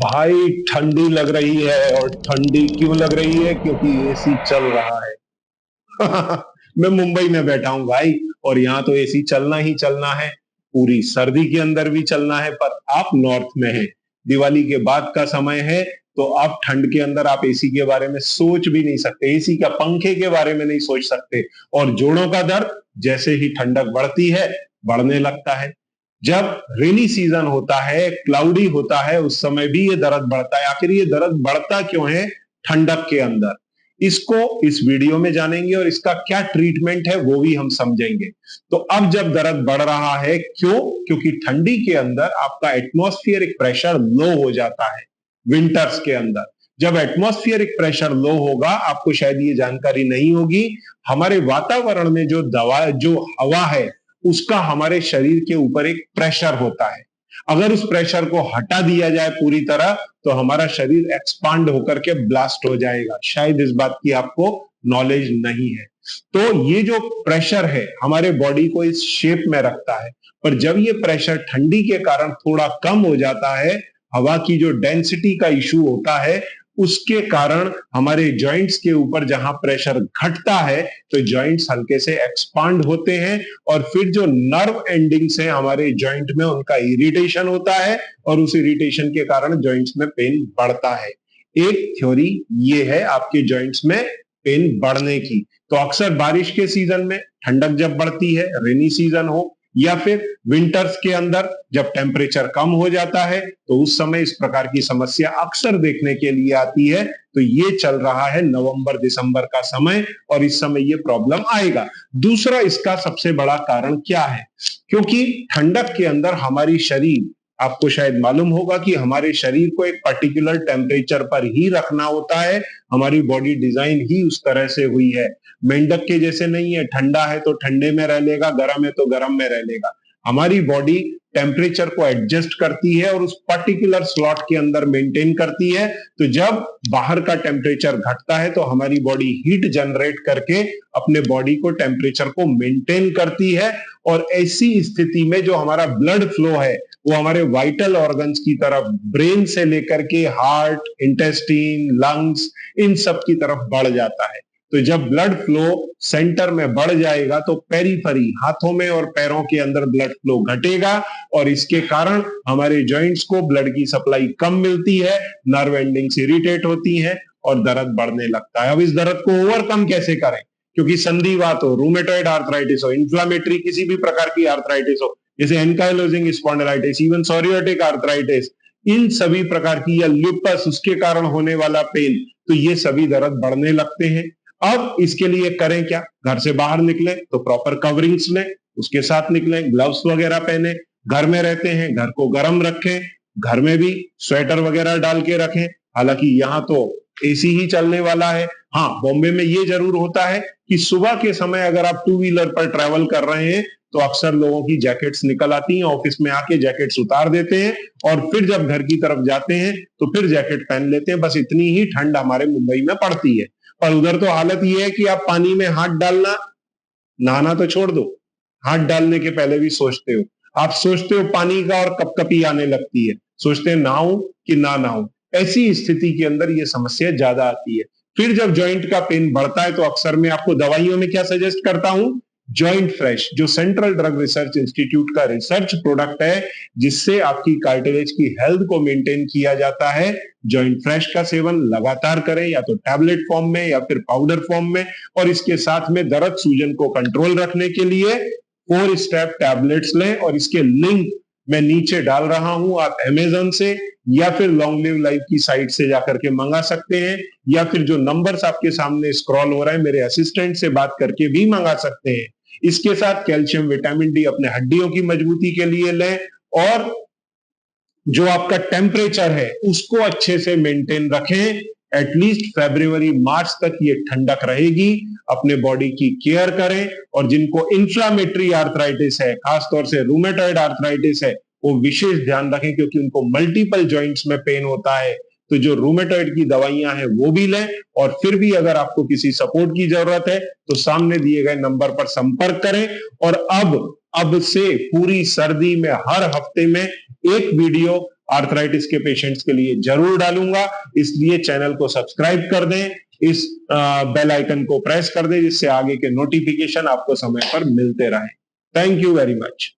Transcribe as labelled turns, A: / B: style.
A: भाई ठंडी लग रही है। और ठंडी क्यों लग रही है? क्योंकि एसी चल रहा है। मैं मुंबई में बैठा हूं भाई, और यहाँ तो एसी चलना ही चलना है। पूरी सर्दी के अंदर भी चलना है। पर आप नॉर्थ में हैं, दिवाली के बाद का समय है, तो आप ठंड के अंदर आप एसी के बारे में सोच भी नहीं सकते, एसी का पंखे के बारे में नहीं सोच सकते। और जोड़ों का दर्द जैसे ही ठंडक बढ़ती है बढ़ने लगता है। जब रेनी सीजन होता है, क्लाउडी होता है, उस समय भी ये दर्द बढ़ता है। आखिर ये दर्द बढ़ता क्यों है ठंडक के अंदर? इसको इस वीडियो में जानेंगे, और इसका क्या ट्रीटमेंट है वो भी हम समझेंगे। तो अब जब दर्द बढ़ रहा है, क्यों? क्योंकि ठंडी के अंदर आपका एटमॉस्फेरिक प्रेशर लो हो जाता है। विंटर्स के अंदर जब एटमॉस्फेरिक प्रेशर लो होगा, आपको शायद ये जानकारी नहीं होगी, हमारे वातावरण में जो हवा है उसका हमारे शरीर के ऊपर एक प्रेशर होता है। अगर उस प्रेशर को हटा दिया जाए पूरी तरह, तो हमारा शरीर एक्सपांड होकर के ब्लास्ट हो जाएगा। शायद इस बात की आपको नॉलेज नहीं है। तो ये जो प्रेशर है हमारे बॉडी को इस शेप में रखता है। पर जब ये प्रेशर ठंडी के कारण थोड़ा कम हो जाता है, हवा की जो डेंसिटी का इशू होता है, उसके कारण हमारे जॉइंट्स के ऊपर जहां प्रेशर घटता है, तो जॉइंट्स हल्के से एक्सपांड होते हैं, और फिर जो नर्व एंडिंग्स हैं हमारे जॉइंट में, उनका इरिटेशन होता है, और उस इरिटेशन के कारण जॉइंट्स में पेन बढ़ता है। एक थ्योरी ये है आपके जॉइंट्स में पेन बढ़ने की। तो अक्सर बारिश के सीजन में ठंडक जब बढ़ती है, रेनी सीजन हो या फिर विंटर्स के अंदर जब टेम्परेचर कम हो जाता है, तो उस समय इस प्रकार की समस्या अक्सर देखने के लिए आती है। तो ये चल रहा है नवंबर दिसंबर का समय, और इस समय ये प्रॉब्लम आएगा। दूसरा इसका सबसे बड़ा कारण क्या है? क्योंकि ठंडक के अंदर हमारी शरीर, आपको शायद मालूम होगा कि हमारे शरीर को एक पर्टिकुलर टेम्परेचर पर ही रखना होता है। हमारी बॉडी डिजाइन ही उस तरह से हुई है। मेंढक के जैसे नहीं है, ठंडा है तो ठंडे में रह लेगा, गर्म है तो गर्म में रह लेगा। हमारी बॉडी टेम्परेचर को एडजस्ट करती है और उस पर्टिकुलर स्लॉट के अंदर मेंटेन करती है। तो जब बाहर का टेम्परेचर घटता है, तो हमारी बॉडी हीट जनरेट करके अपने बॉडी को टेम्परेचर को मेंटेन करती है। और ऐसी स्थिति में जो हमारा ब्लड फ्लो है, वो हमारे वाइटल ऑर्गन्स की तरफ, ब्रेन से लेकर के हार्ट, इंटेस्टीन, लंग्स, इन सब की तरफ बढ़ जाता है। तो जब ब्लड फ्लो सेंटर में बढ़ जाएगा, तो पेरीफेरी, हाथों में और पैरों के अंदर ब्लड फ्लो घटेगा, और इसके कारण हमारे जॉइंट्स को ब्लड की सप्लाई कम मिलती है, नर्व एंडिंग्स इरिटेट होती हैं, और दर्द बढ़ने लगता है। अब इस दर्द को ओवरकम कैसे करें? क्योंकि संधिवात हो, रूमेटॉइड आर्थराइटिस हो, इन्फ्लामेटरी किसी भी प्रकार की आर्थराइटिस हो, जैसे ankylosing spondylitis, even psoriatic arthritis, इन सभी प्रकार की, या ल्यूपस, उसके कारण होने वाला पेन, तो ये सभी दर्द बढ़ने लगते हैं। अब इसके लिए करें क्या? घर से बाहर निकले तो प्रॉपर कवरिंग्स लें, उसके साथ निकलें, ग्लव्स वगैरह पहने। घर में रहते हैं, घर को गर्म रखें, घर में भी स्वेटर वगैरह डाल के रखें। हालांकि यहाँ तो एसी ही चलने वाला है। हाँ, बॉम्बे में ये जरूर होता है कि सुबह के समय अगर आप टू व्हीलर पर ट्रेवल कर रहे हैं, तो अक्सर लोगों की जैकेट्स निकल आती हैं, ऑफिस में आके जैकेट्स उतार देते हैं, और फिर जब घर की तरफ जाते हैं तो फिर जैकेट पहन लेते हैं। बस इतनी ही ठंड हमारे मुंबई में पड़ती है। पर उधर तो हालत ये है कि आप पानी में हाथ डालना, नहाना तो छोड़ दो, हाथ डालने के पहले भी सोचते हो। आप सोचते हो पानी का, और कपकपी आने लगती है, सोचते हैं नहाऊं कि ना नहाऊं। ऐसी स्थिति के अंदर ये समस्या ज्यादा आती है। फिर जब जॉइंट का पेन बढ़ता है, तो अक्सर मैं आपको दवाइयों में क्या सजेस्ट करता हूं? जॉइंट फ्रेश, जो सेंट्रल ड्रग रिसर्च इंस्टीट्यूट का रिसर्च प्रोडक्ट है, जिससे आपकी कार्टिलेज की हेल्थ को मेंटेन किया जाता है। जॉइंट फ्रेश का सेवन लगातार करें, या तो टैबलेट फॉर्म में या फिर पाउडर फॉर्म में। और इसके साथ में दर्द सूजन को कंट्रोल रखने के लिए 4 स्टेप टैबलेट्स लें, और इसके लिंक मैं नीचे डाल रहा हूं। आप अमेजन से या फिर लॉन्ग लिव लाइफ की साइट से जाकर के मंगा सकते हैं, या फिर जो नंबर्स आपके सामने स्क्रॉल हो रहा है, मेरे असिस्टेंट से बात करके भी मंगा सकते हैं। इसके साथ कैल्शियम, विटामिन डी अपने हड्डियों की मजबूती के लिए लें, और जो आपका टेम्परेचर है उसको अच्छे से मेंटेन रखें। एटलीस्ट फरवरी मार्च तक ये ठंडक रहेगी। अपने बॉडी की केयर करें, और जिनको इंफ्लामेटरी आर्थराइटिस है, खासतौर से रूमेटॉइड आर्थराइटिस है, वो विशेष ध्यान रखें, क्योंकि उनको मल्टीपल जॉइंट्स में पेन होता है। तो जो रूमेटॉइड की दवाइयां हैं वो भी लें, और फिर भी अगर आपको किसी सपोर्ट की जरूरत है, तो सामने दिए गए नंबर पर संपर्क करें। और अब से पूरी सर्दी में हर हफ्ते में एक वीडियो आर्थराइटिस के पेशेंट्स के लिए जरूर डालूंगा, इसलिए चैनल को सब्सक्राइब कर दें, इस बेल आइकन को प्रेस कर दें जिससे आगे के नोटिफिकेशन आपको समय पर मिलते रहे। Thank you very much.